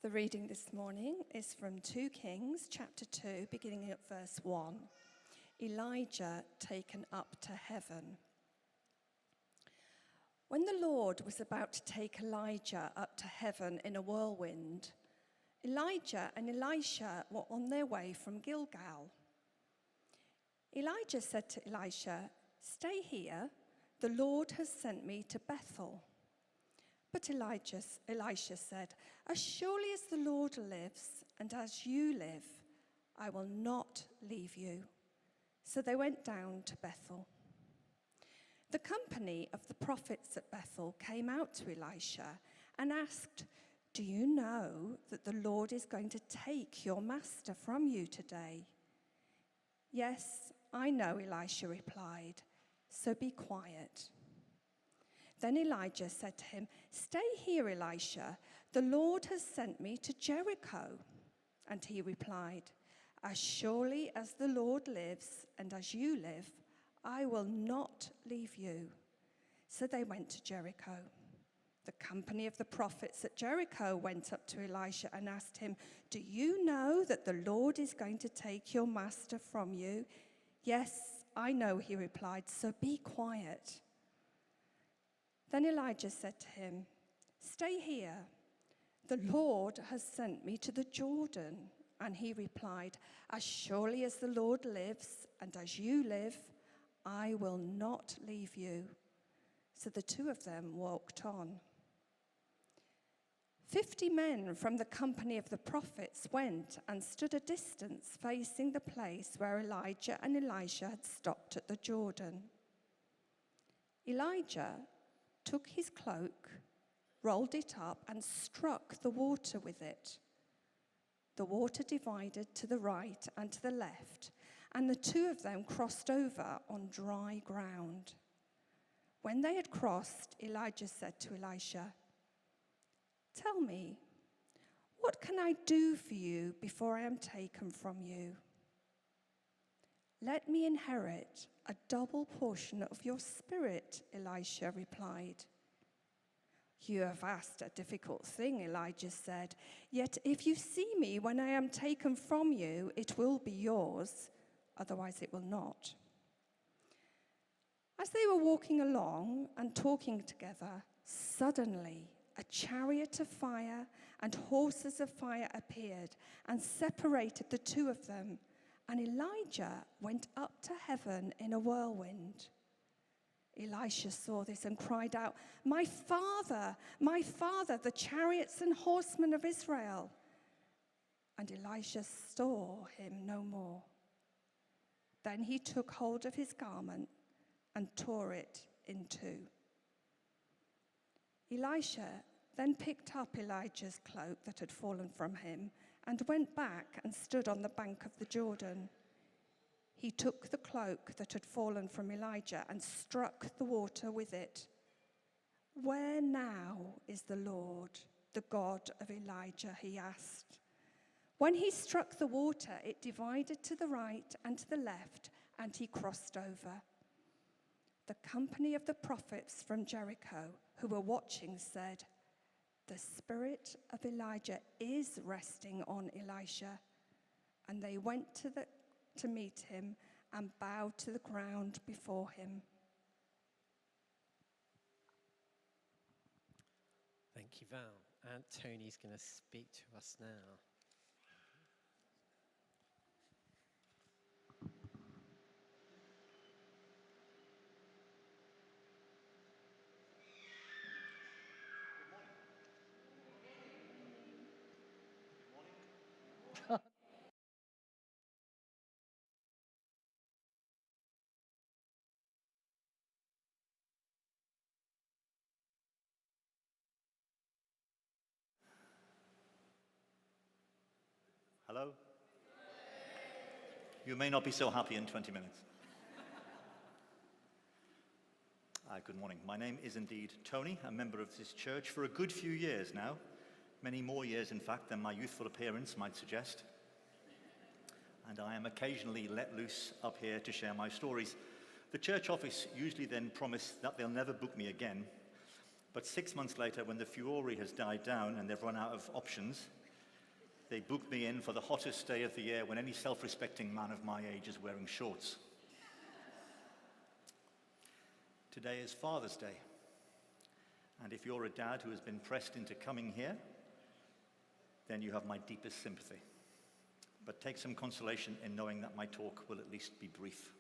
The reading this morning is from 2 Kings chapter 2, beginning at verse 1. Elijah taken up to heaven. When the Lord was about to take Elijah up to heaven in a whirlwind, Elijah and Elisha were on their way from Gilgal. Elijah said to Elisha, "Stay here, the Lord has sent me to Bethel." But Elisha said, "As surely as the Lord lives, and as you live, I will not leave you." So they went down to Bethel. The company of the prophets at Bethel came out to Elisha and asked, "Do you know that the Lord is going to take your master from you today?" "Yes, I know," Elisha replied, "so be quiet." Then Elijah said to him, "Stay here, Elisha. The Lord has sent me to Jericho." And he replied, "As surely as the Lord lives and as you live, I will not leave you." So they went to Jericho. The company of the prophets at Jericho went up to Elisha and asked him, "Do you know that the Lord is going to take your master from you?" "Yes, I know," he replied, "so be quiet." Then Elijah said to him, "Stay here. The Lord has sent me to the Jordan." And he replied, "As surely as the Lord lives and as you live, I will not leave you." So the two of them walked on. 50 men from the company of the prophets went and stood a distance facing the place where Elijah and Elisha had stopped at the Jordan. Elijah took his cloak, rolled it up, and struck the water with it. The water divided to the right and to the left, and the two of them crossed over on dry ground. When they had crossed, Elijah said to Elisha, "Tell me, what can I do for you before I am taken from you?" "Let me inherit a double portion of your spirit," Elisha replied. "You have asked a difficult thing," Elijah said. "Yet if you see me when I am taken from you, it will be yours, otherwise it will not." As they were walking along and talking together, suddenly a chariot of fire and horses of fire appeared and separated the two of them, and Elijah went up to heaven in a whirlwind. Elisha saw this and cried out, my father, the chariots and horsemen of Israel." And Elisha saw him no more. Then he took hold of his garment and tore it in two. Elisha then picked up Elijah's cloak that had fallen from him and went back and stood on the bank of the Jordan. He took the cloak that had fallen from Elijah and struck the water with it. "Where now is the Lord, the God of Elijah?" he asked. When he struck the water, it divided to the right and to the left, and he crossed over. The company of the prophets from Jericho who were watching said, "The spirit of Elijah is resting on Elisha." And they went to meet him and bowed to the ground before him. Thank you, Val. And Tony's going to speak to us now. Hello? You may not be so happy in 20 minutes. Good morning. My name is indeed Tony, a member of this church for a good few years now. Many more years, in fact, than my youthful appearance might suggest. And I am occasionally let loose up here to share my stories. The church office usually then promise that they'll never book me again. But 6 months later, when the furore has died down and they've run out of options, They booked me in for the hottest day of the year when any self-respecting man of my age is wearing shorts. Today is Father's Day. And if you're a dad who has been pressed into coming here, then you have my deepest sympathy. But take some consolation in knowing that my talk will at least be brief.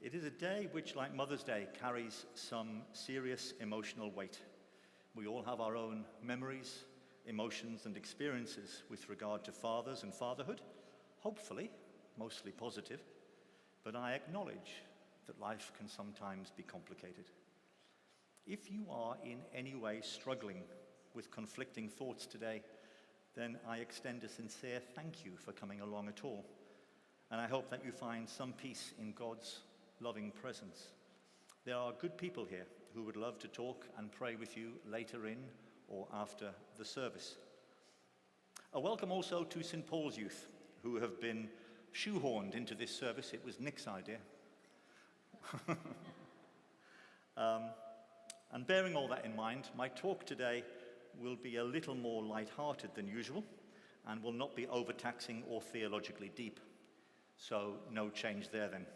It is a day which, like Mother's Day, carries some serious emotional weight. We all have our own memories, emotions, and experiences with regard to fathers and fatherhood, hopefully mostly positive, but I acknowledge that life can sometimes be complicated. If you are in any way struggling with conflicting thoughts today, then I extend a sincere thank you for coming along at all, and I hope that you find some peace in God's loving presence. There are good people here who would love to talk and pray with you later in or after the service. A welcome also to St. Paul's youth, who have been shoehorned into this service. It was Nick's idea. And bearing all that in mind, my talk today will be a little more light-hearted than usual and will not be overtaxing or theologically deep. So no change there then.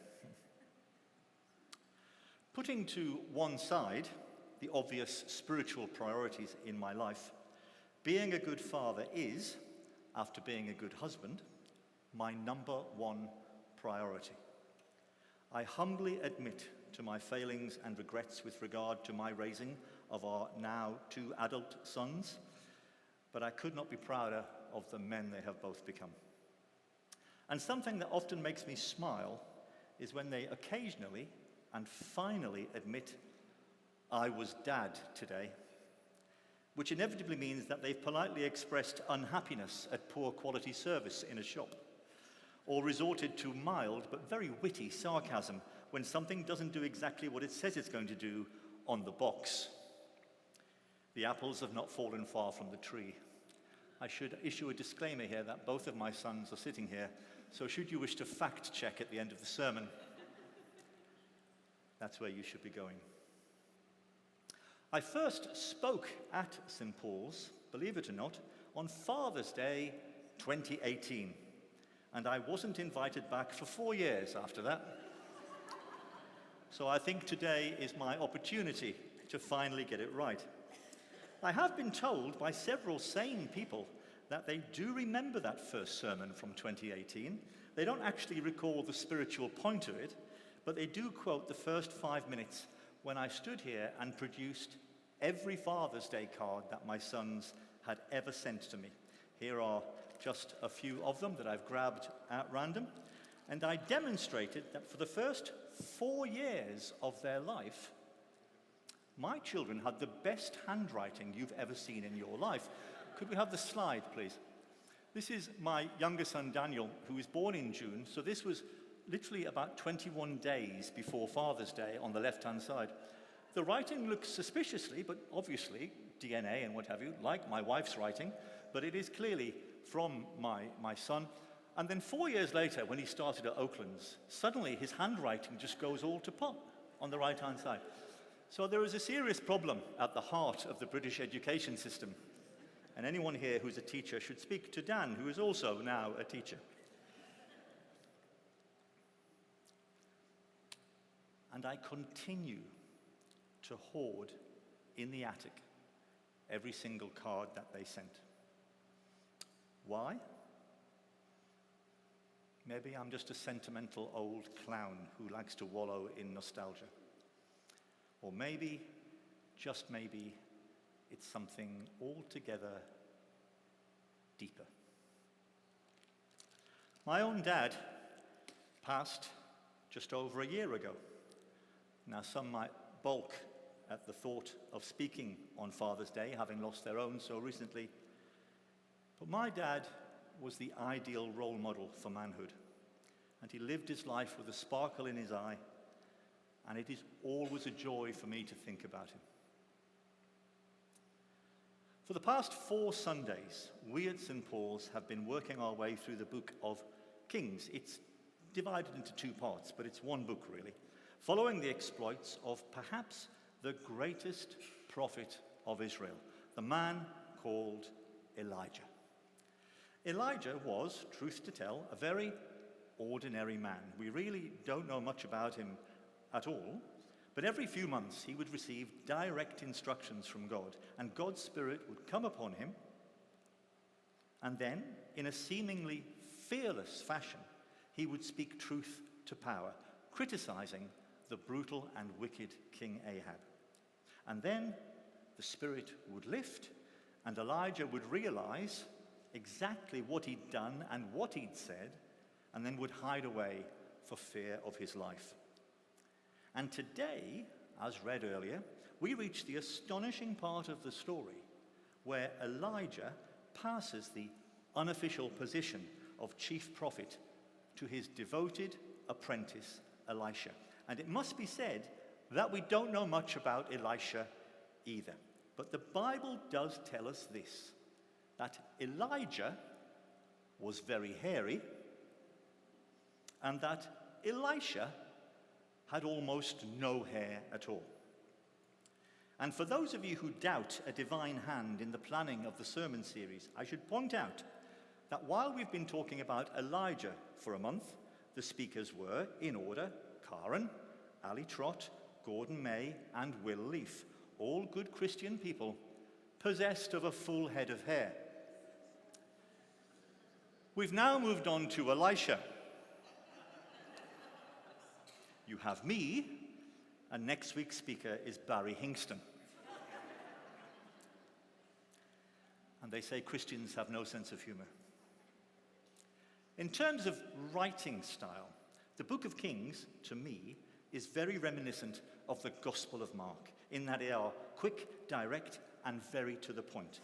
Putting to one side the obvious spiritual priorities in my life, being a good father is, after being a good husband, my number one priority. I humbly admit to my failings and regrets with regard to my raising of our now 2 adult sons, but I could not be prouder of the men they have both become. And something that often makes me smile is when they occasionally and finally admit, "I was dad today," which inevitably means that they've politely expressed unhappiness at poor quality service in a shop, or resorted to mild but very witty sarcasm when something doesn't do exactly what it says it's going to do on the box. The apples have not fallen far from the tree. I should issue a disclaimer here that both of my sons are sitting here, so should you wish to fact check at the end of the sermon, that's where you should be going. I first spoke at St. Paul's, believe it or not, on Father's Day 2018, and I wasn't invited back for 4 years after that. So I think today is my opportunity to finally get it right. I have been told by several sane people that they do remember that first sermon from 2018. They don't actually recall the spiritual point of it, but they do quote the first 5 minutes when I stood here and produced every Father's Day card that my sons had ever sent to me. Here are just a few of them that I've grabbed at random. And I demonstrated that for the first 4 years of their life, my children had the best handwriting you've ever seen in your life. Could we have the slide, please? This is my younger son, Daniel, who was born in June, so this was literally about 21 days before Father's Day on the left-hand side. The writing looks suspiciously, but obviously, DNA and what have you, like my wife's writing, but it is clearly from my son. And then 4 years later, when he started at Oakland's, suddenly his handwriting just goes all to pot on the right-hand side. So there is a serious problem at the heart of the British education system. And anyone here who's a teacher should speak to Dan, who is also now a teacher. And I continue to hoard in the attic every single card that they sent. Why? Maybe I'm just a sentimental old clown who likes to wallow in nostalgia. Or maybe, just maybe, it's something altogether deeper. My own dad passed just over a year ago. Now, some might balk at the thought of speaking on Father's Day, having lost their own so recently. But my dad was the ideal role model for manhood, and he lived his life with a sparkle in his eye, and it is always a joy for me to think about him. For the past 4 Sundays, we at St. Paul's have been working our way through the book of Kings. It's divided into 2 parts, but it's one book really, following the exploits of perhaps the greatest prophet of Israel, the man called Elijah. Elijah was, truth to tell, a very ordinary man. We really don't know much about him at all, but every few months he would receive direct instructions from God, and God's Spirit would come upon him, and then, in a seemingly fearless fashion, he would speak truth to power, criticizing the brutal and wicked King Ahab. And then the Spirit would lift, and Elijah would realize exactly what he'd done and what he'd said, and then would hide away for fear of his life. And today, as read earlier, we reach the astonishing part of the story where Elijah passes the unofficial position of chief prophet to his devoted apprentice, Elisha. And it must be said that we don't know much about Elisha either. But the Bible does tell us this, that Elijah was very hairy, and that Elisha had almost no hair at all. And for those of you who doubt a divine hand in the planning of the sermon series, I should point out that while we've been talking about Elijah for a month, the speakers were, in order, Karen, Ali Trott, Gordon May, and Will Leaf, all good Christian people, possessed of a full head of hair. We've now moved on to Elisha. You have me, and next week's speaker is Barry Hingston. And they say Christians have no sense of humor. In terms of writing style, the Book of Kings, to me, is very reminiscent of the Gospel of Mark, in that they are quick, direct, and very to the point.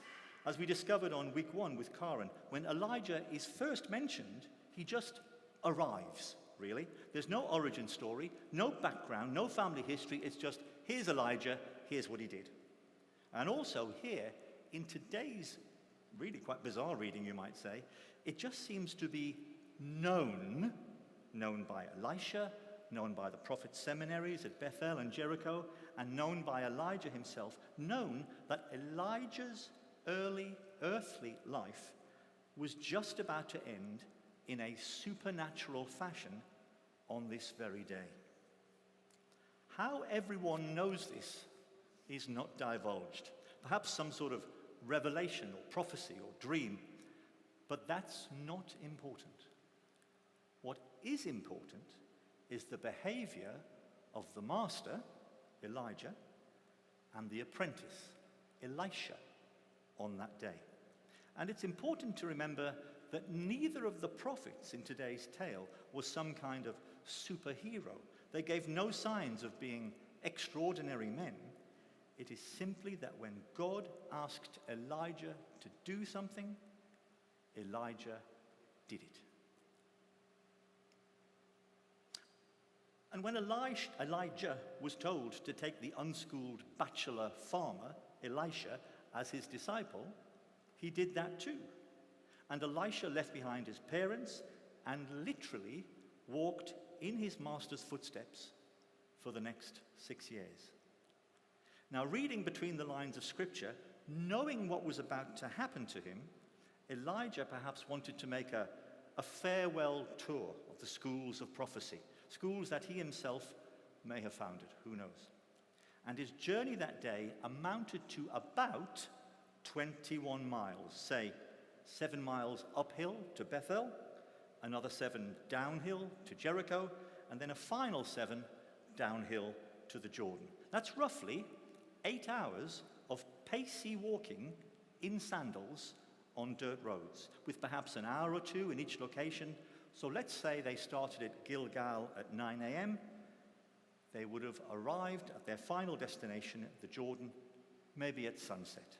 As we discovered on week 1 with Karen, when Elijah is first mentioned, he just arrives, really. There's no origin story, no background, no family history. It's just, here's Elijah, here's what he did. And also here, in today's really quite bizarre reading, you might say, it just seems to be known by Elisha, known by the prophet seminaries at Bethel and Jericho, and known by Elijah himself, known that Elijah's early earthly life was just about to end in a supernatural fashion on this very day. How everyone knows this is not divulged. Perhaps some sort of revelation or prophecy or dream, but that's not important. What is important is the behavior of the master, Elijah, and the apprentice, Elisha, on that day. And it's important to remember that neither of the prophets in today's tale was some kind of superhero. They gave no signs of being extraordinary men. It is simply that when God asked Elijah to do something, Elijah did it. And when Elijah was told to take the unschooled bachelor farmer, Elisha, as his disciple, he did that too. And Elisha left behind his parents and literally walked in his master's footsteps for the next 6 years. Now, reading between the lines of Scripture, knowing what was about to happen to him, Elijah perhaps wanted to make a farewell tour of the schools of prophecy, schools that he himself may have founded, who knows. And his journey that day amounted to about 21 miles, say 7 miles uphill to Bethel, another 7 downhill to Jericho, and then a final 7 downhill to the Jordan. That's roughly 8 hours of pacey walking in sandals on dirt roads, with perhaps an hour or 2 in each location. So let's say they started at Gilgal at 9 a.m. They would have arrived at their final destination, the Jordan, maybe at sunset.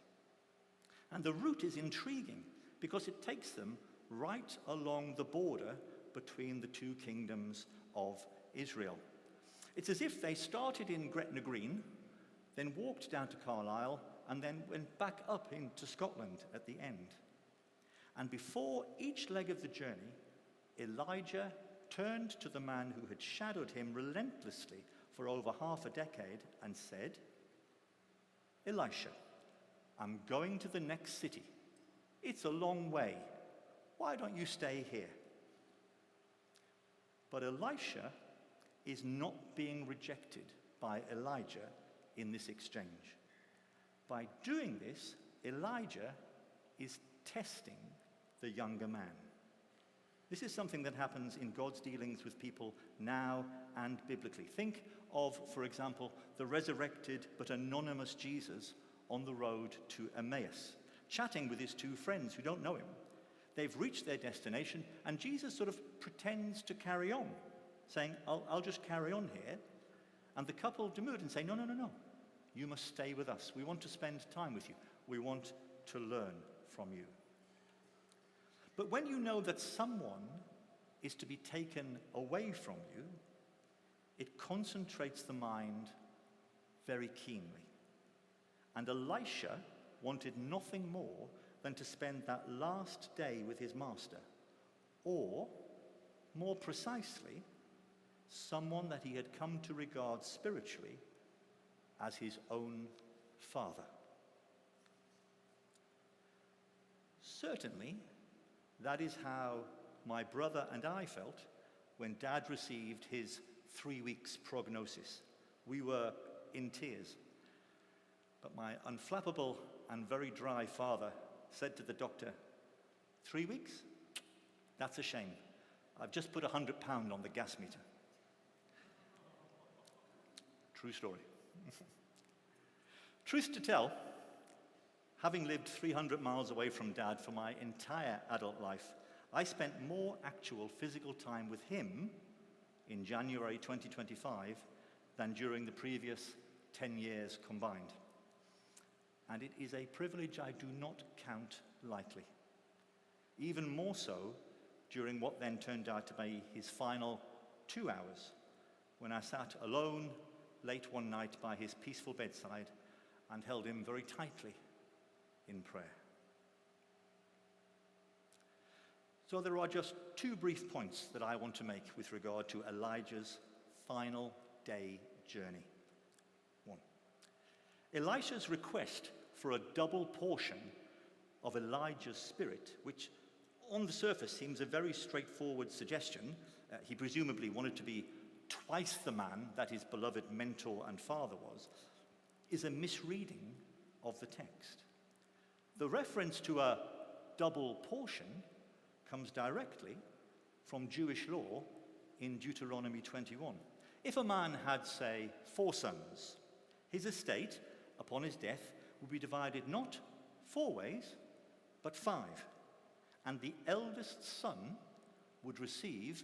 And the route is intriguing because it takes them right along the border between the 2 kingdoms of Israel. It's as if they started in Gretna Green, then walked down to Carlisle, and then went back up into Scotland at the end. And before each leg of the journey, Elijah turned to the man who had shadowed him relentlessly for over half a decade and said, "Elisha, I'm going to the next city. It's a long way, why don't you stay here? But Elisha is not being rejected by Elijah in this exchange. By doing this, Elijah is testing the younger man. This is something that happens in God's dealings with people now and biblically. Think of, for example, the resurrected but anonymous Jesus on the road to Emmaus, chatting with his two friends who don't know him. They've reached their destination, and Jesus sort of pretends to carry on, saying, I'll just carry on here. And the couple demurred and say, no, you must stay with us. We want to spend time with you. We want to learn from you. But when you know that someone is to be taken away from you, it concentrates the mind very keenly. And Elisha wanted nothing more than to spend that last day with his master, or, more precisely, someone that he had come to regard spiritually as his own father. Certainly, that is how my brother and I felt when Dad received his 3 weeks prognosis. We were in tears. But my unflappable and very dry father said to the doctor, 3 weeks? That's a shame. I've just put £100 on the gas meter. True story. Truth to tell, having lived 300 miles away from Dad for my entire adult life, I spent more actual physical time with him in January 2025 than during the previous 10 years combined. And it is a privilege I do not count lightly. Even more so during what then turned out to be his final 2 hours, when I sat alone late one night by his peaceful bedside and held him very tightly in prayer. So there are just 2 brief points that I want to make with regard to Elijah's final day journey. 1. Elisha's request for a double portion of Elijah's spirit, which on the surface seems a very straightforward suggestion. He presumably wanted to be twice the man that his beloved mentor and father was, is a misreading of the text. The reference to a double portion comes directly from Jewish law in Deuteronomy 21. If a man had, say, 4 sons, his estate, upon his death, would be divided not 4 ways, but 5. And the eldest son would receive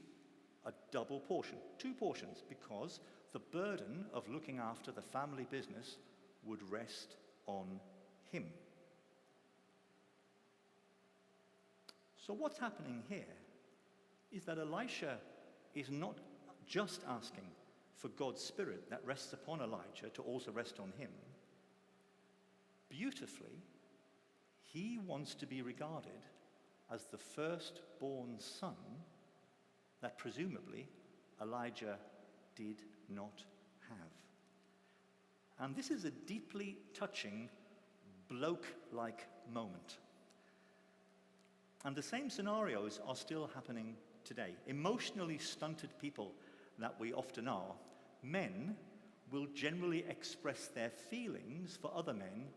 a double portion, 2 portions, because the burden of looking after the family business would rest on him. So what's happening here is that Elisha is not just asking for God's Spirit that rests upon Elijah to also rest on him. Beautifully, he wants to be regarded as the firstborn son that presumably Elijah did not have. And this is a deeply touching, bloke-like moment. And the same scenarios are still happening today. Emotionally stunted people that we often are, men will generally express their feelings for other men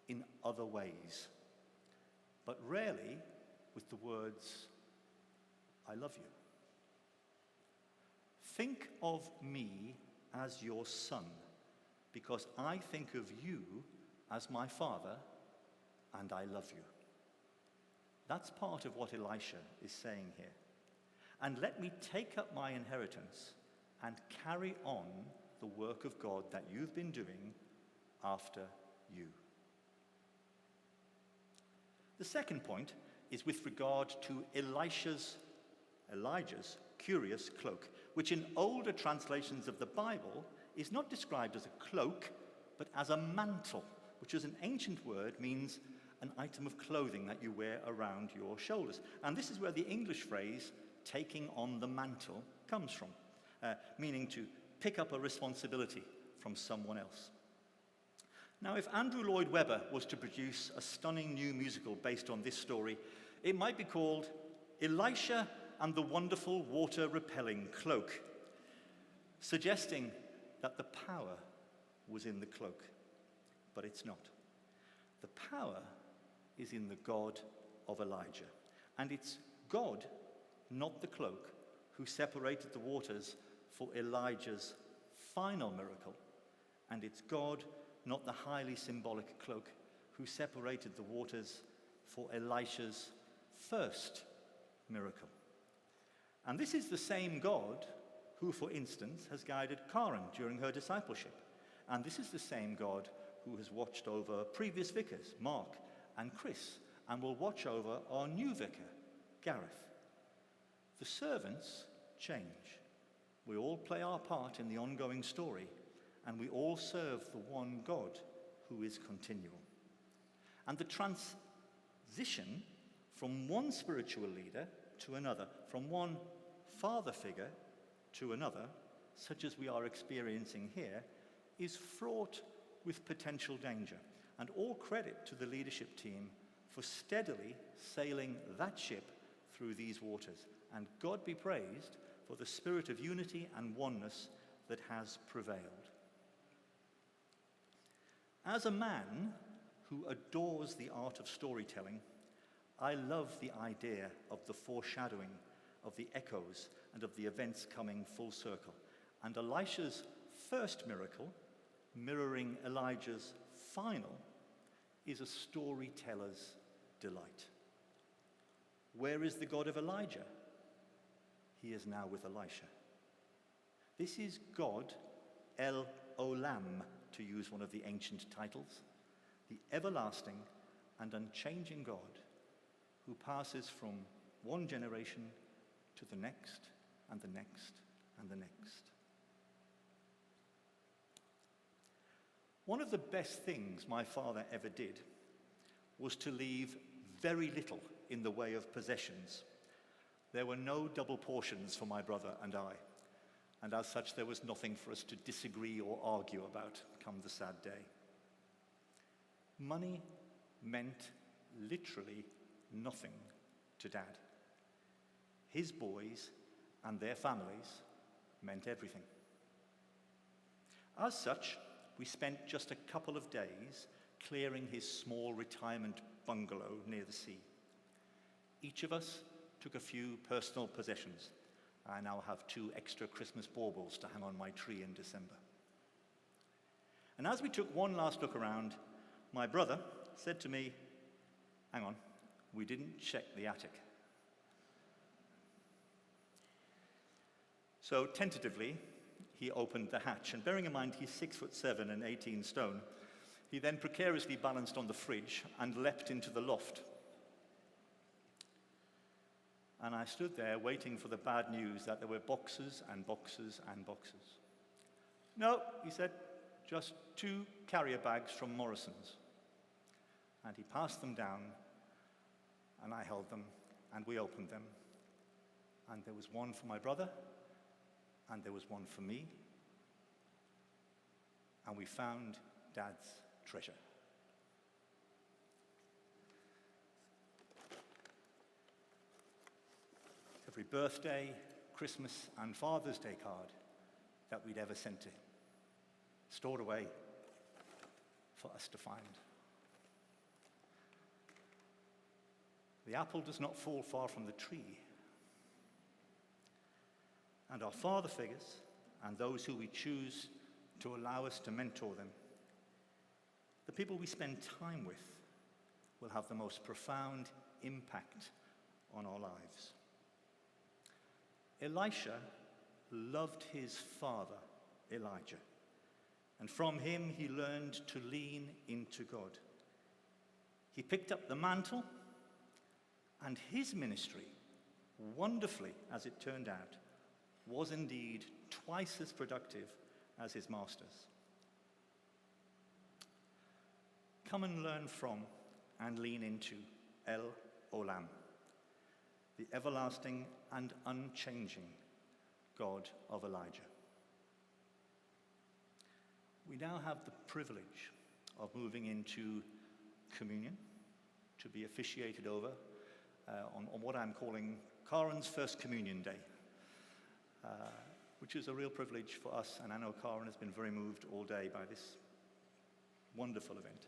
in other ways, but rarely with the words, I love you. Think of me as your son, because I think of you as my father, and I love you. That's part of what Elisha is saying here. And let me take up my inheritance and carry on the work of God that you've been doing after you. The second point is with regard to Elijah's curious cloak, which in older translations of the Bible is not described as a cloak, but as a mantle, which is an ancient word, means an item of clothing that you wear around your shoulders. And this is where the English phrase, taking on the mantle, comes from, meaning to pick up a responsibility from someone else. Now, if Andrew Lloyd Webber was to produce a stunning new musical based on this story, it might be called Elisha and the Wonderful Water-Repelling Cloak, suggesting that the power was in the cloak. But it's not. The power is in the God of Elijah. And it's God, not the cloak, who separated the waters for Elijah's final miracle. And it's God, not the highly symbolic cloak, who separated the waters for Elisha's first miracle. And this is the same God who, for instance, has guided Karen during her discipleship. And this is the same God who has watched over previous vicars, Mark and Chris, and will watch over our new vicar, Gareth. The servants change. We all play our part in the ongoing story, and we all serve the one God who is continual. And the transition from one spiritual leader to another, from one father figure to another, such as we are experiencing here, is fraught with potential danger. And all credit to the leadership team for steadily sailing that ship through these waters. And God be praised for the spirit of unity and oneness that has prevailed. As a man who adores the art of storytelling, I love the idea of the foreshadowing, of the echoes, and of the events coming full circle. And Elisha's first miracle, mirroring Elijah's final, is a storyteller's delight. Where is the God of Elijah? He is now with Elisha. This is God, El-Olam, to use one of the ancient titles, the everlasting and unchanging God who passes from one generation to the next and the next and the next. One of the best things my father ever did was to leave very little in the way of possessions. There were no double portions for my brother and I, and as such there was nothing for us to disagree or argue about come the sad day. Money meant literally nothing to Dad. His boys and their families meant everything. As such, we spent just a couple of days clearing his small retirement bungalow near the sea. Each of us took a few personal possessions. I now have 2 extra Christmas baubles to hang on my tree in December. And as we took one last look around, my brother said to me, "Hang on, we didn't check the attic." So tentatively, he opened the hatch, and bearing in mind he's 6'7" and 18 stone, he then precariously balanced on the fridge and leapt into the loft. And I stood there waiting for the bad news that there were boxes and boxes and boxes. "No," he said, "just 2 carrier bags from Morrison's." And he passed them down, and I held them, and we opened them. And there was one for my brother, and there was one for me, and we found Dad's treasure. Every birthday, Christmas, and Father's Day card that we'd ever sent to him, stored away for us to find. The apple does not fall far from the tree. And our father figures, and those who we choose to allow us to mentor them, the people we spend time with, will have the most profound impact on our lives. Elisha loved his father, Elijah, and from him he learned to lean into God. He picked up the mantle, and his ministry, wonderfully as it turned out, was indeed twice as productive as his master's. Come and learn from and lean into El-Olam, the everlasting and unchanging God of Elijah. We now have the privilege of moving into communion to be officiated over on what I'm calling Karen's First Communion Day, which is a real privilege for us, and I know Karen has been very moved all day by this wonderful event.